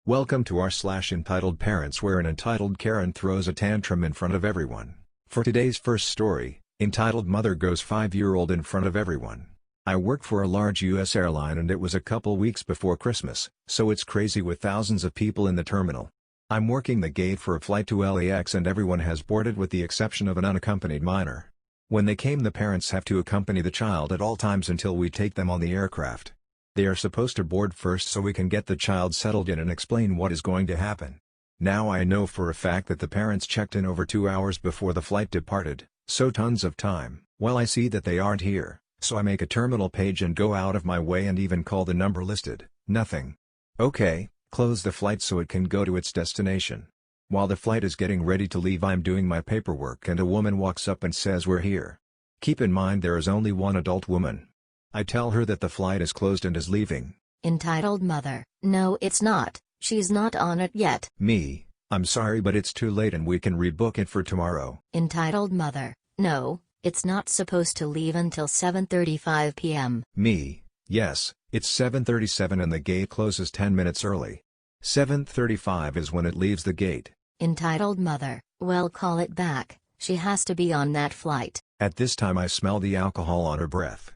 Welcome to entitled parents, where an entitled Karen throws a tantrum in front of everyone. For today's first story, entitled Mother Goes 5-year-old in Front of Everyone. I work for a large US airline and it was a couple weeks before Christmas, so it's crazy with thousands of people in the terminal. I'm working the gate for a flight to LAX and everyone has boarded with the exception of an unaccompanied minor. When they came, the parents have to accompany the child at all times until we take them on the aircraft. They are supposed to board first so we can get the child settled in and explain what is going to happen. Now I know for a fact that the parents checked in over 2 hours before the flight departed, so tons of time. Well, I see that they aren't here, so I make a terminal page and go out of my way and even call the number listed. Nothing. Okay, close the flight so it can go to its destination. While the flight is getting ready to leave, I'm doing my paperwork and a woman walks up and says we're here. Keep in mind there is only one adult woman. I tell her that the flight is closed and is leaving. Entitled Mother: No, it's not. She's not on it yet. Me: I'm sorry, but it's too late and we can rebook it for tomorrow. Entitled Mother: No, it's not supposed to leave until 7:35 p.m. Me: Yes, it's 7:37 and the gate closes 10 minutes early. 7:35 is when it leaves the gate. Entitled Mother: Well, call it back. She has to be on that flight. At this time I smell the alcohol on her breath.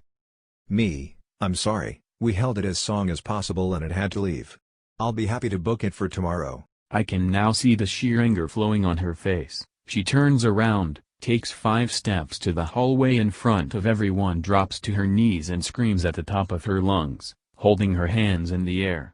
Me: I'm sorry, we held it as long as possible and it had to leave. I'll be happy to book it for tomorrow. I can now see the sheer anger flowing on her face. She turns around, takes 5 steps to the hallway in front of everyone, drops to her knees and screams at the top of her lungs, holding her hands in the air.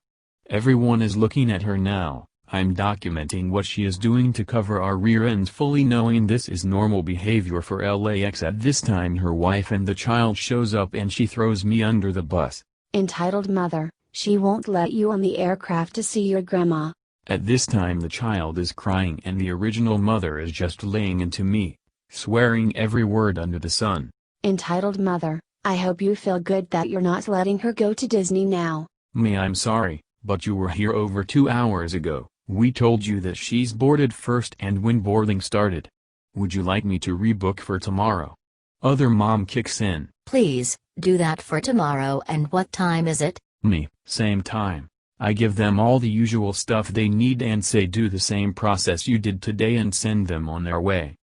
Everyone is looking at her now. I'm documenting what she is doing to cover our rear ends, fully knowing this is normal behavior for LAX. At this time her wife and the child shows up and she throws me under the bus. Entitled Mother: She won't let you on the aircraft to see your grandma. At this time the child is crying and the original mother is just laying into me, swearing every word under the sun. Entitled Mother: I hope you feel good that you're not letting her go to Disney now. Me: I'm sorry, but you were here over 2 hours ago. We told you that she's boarded first and when boarding started. Would you like me to rebook for tomorrow? Other mom kicks in. Please, do that for tomorrow. And what time is it? Me: Same time. I give them all the usual stuff they need and say do the same process you did today and send them on their way.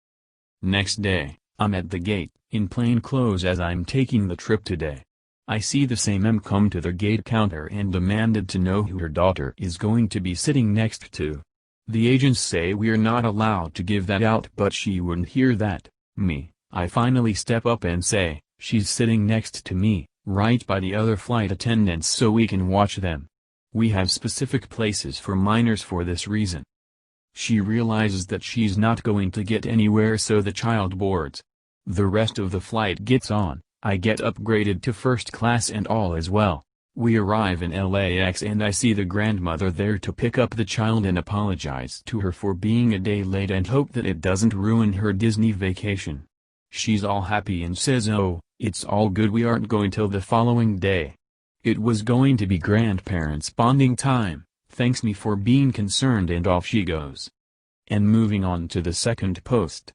Next day, I'm at the gate, in plain clothes as I'm taking the trip today. I see the same M come to the gate counter and demanded to know who her daughter is going to be sitting next to. The agents say we're not allowed to give that out, but she wouldn't hear that. Me: I finally step up and say, she's sitting next to me, right by the other flight attendants so we can watch them. We have specific places for minors for this reason. She realizes that she's not going to get anywhere, so the child boards. The rest of the flight gets on. I get upgraded to first class and all is well. We arrive in LAX and I see the grandmother there to pick up the child and apologize to her for being a day late and hope that it doesn't ruin her Disney vacation. She's all happy and says, oh, it's all good, we aren't going till the following day. It was going to be grandparents bonding time, thanks me for being concerned, and off she goes. And moving on to the second post.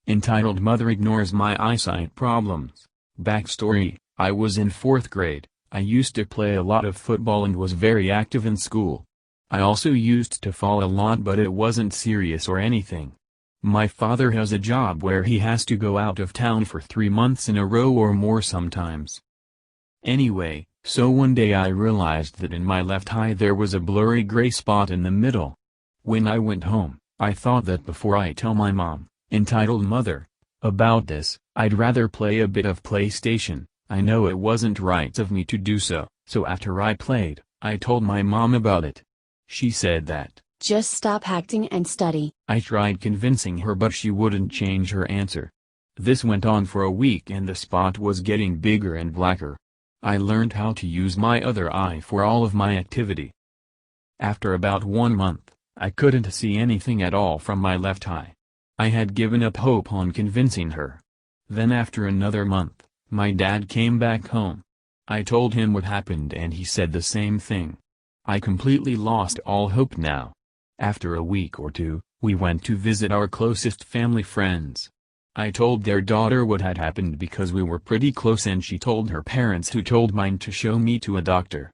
Entitled Mother Ignores My Eyesight Problems. Backstory: I was in 4th grade. I used to play a lot of football and was very active in school. I also used to fall a lot, but it wasn't serious or anything. My father has a job where he has to go out of town for 3 months in a row or more sometimes. Anyway, so one day I realized that in my left eye there was a blurry gray spot in the middle. When I went home, I thought that before I tell my mom, entitled Mother, about this, I'd rather play a bit of PlayStation. I know it wasn't right of me to do so, so after I played, I told my mom about it. She said that, just stop acting and study. I tried convincing her but she wouldn't change her answer. This went on for a week and the spot was getting bigger and blacker. I learned how to use my other eye for all of my activity. After about 1 month, I couldn't see anything at all from my left eye. I had given up hope on convincing her. Then after another month, my dad came back home. I told him what happened and he said the same thing. I completely lost all hope now. After a week or two, we went to visit our closest family friends. I told their daughter what had happened because we were pretty close and she told her parents, who told mine to show me to a doctor.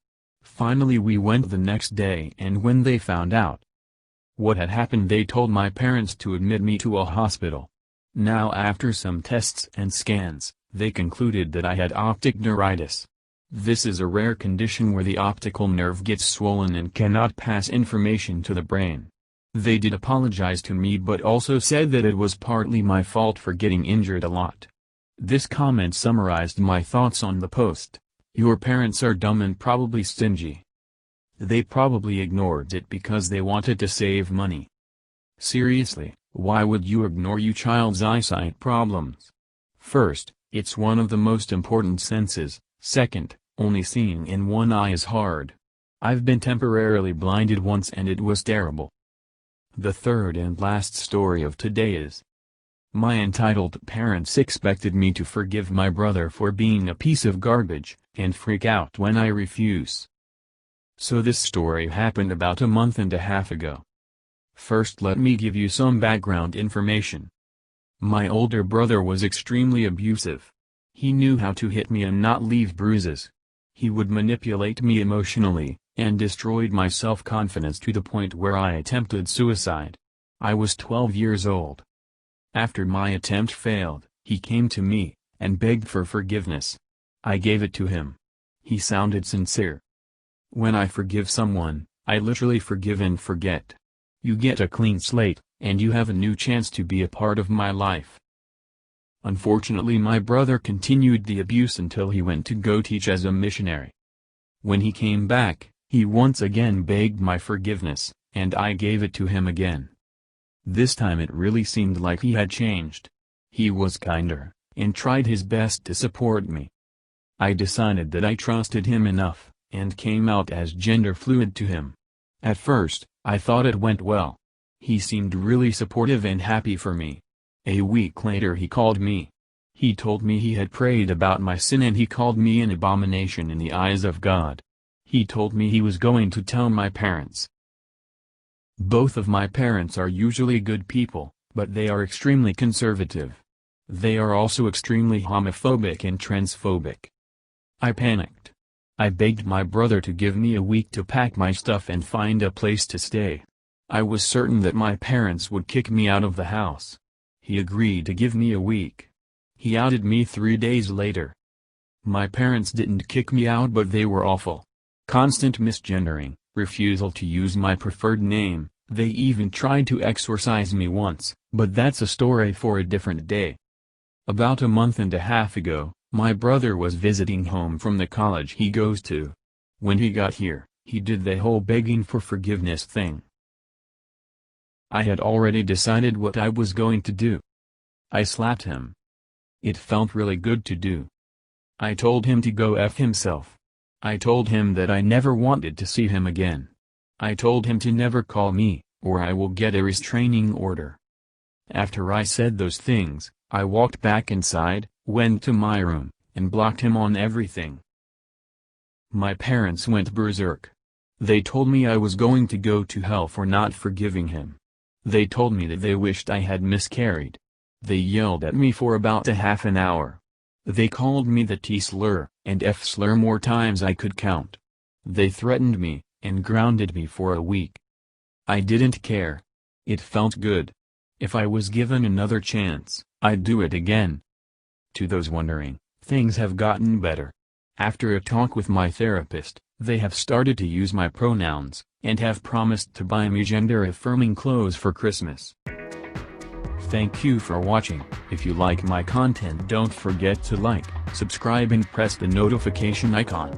Finally we went the next day, and when they found out what had happened, they told my parents to admit me to a hospital. Now after some tests and scans, they concluded that I had optic neuritis. This is a rare condition where the optical nerve gets swollen and cannot pass information to the brain. They did apologize to me but also said that it was partly my fault for getting injured a lot. This comment summarized my thoughts on the post. Your parents are dumb and probably stingy. They probably ignored it because they wanted to save money. Seriously, why would you ignore your child's eyesight problems? First, it's one of the most important senses. Second, only seeing in one eye is hard. I've been temporarily blinded once and it was terrible. The third and last story of today is: my entitled parents expected me to forgive my brother for being a piece of garbage, and freak out when I refuse. So this story happened about a month and a half ago. First let me give you some background information. My older brother was extremely abusive. He knew how to hit me and not leave bruises. He would manipulate me emotionally, and destroyed my self-confidence to the point where I attempted suicide. I was 12 years old. After my attempt failed, he came to me, and begged for forgiveness. I gave it to him. He sounded sincere. When I forgive someone, I literally forgive and forget. You get a clean slate, and you have a new chance to be a part of my life. Unfortunately my brother continued the abuse until he went to go teach as a missionary. When he came back, he once again begged my forgiveness, and I gave it to him again. This time it really seemed like he had changed. He was kinder, and tried his best to support me. I decided that I trusted him enough, and came out as gender fluid to him. At first, I thought it went well. He seemed really supportive and happy for me. A week later he called me. He told me he had prayed about my sin and he called me an abomination in the eyes of God. He told me he was going to tell my parents. Both of my parents are usually good people, but they are extremely conservative. They are also extremely homophobic and transphobic. I panicked. I begged my brother to give me a week to pack my stuff and find a place to stay. I was certain that my parents would kick me out of the house. He agreed to give me a week. He outed me 3 days later. My parents didn't kick me out, but they were awful. Constant misgendering, refusal to use my preferred name, they even tried to exorcise me once, but that's a story for a different day. About a month and a half ago, my brother was visiting home from the college he goes to. When he got here, he did the whole begging for forgiveness thing. I had already decided what I was going to do. I slapped him. It felt really good to do. I told him to go F himself. I told him that I never wanted to see him again. I told him to never call me, or I will get a restraining order. After I said those things, I walked back inside, went to my room, and blocked him on everything. My parents went berserk. They told me I was going to go to hell for not forgiving him. They told me that they wished I had miscarried. They yelled at me for about a half an hour. They called me the T-slur, and F-slur more times I could count. They threatened me, and grounded me for a week. I didn't care. It felt good. If I was given another chance, I'd do it again. To those wondering, things have gotten better. After a talk with my therapist, they have started to use my pronouns, and have promised to buy me gender-affirming clothes for Christmas. Thank you for watching. If you like my content, don't forget to like, subscribe and press the notification icon.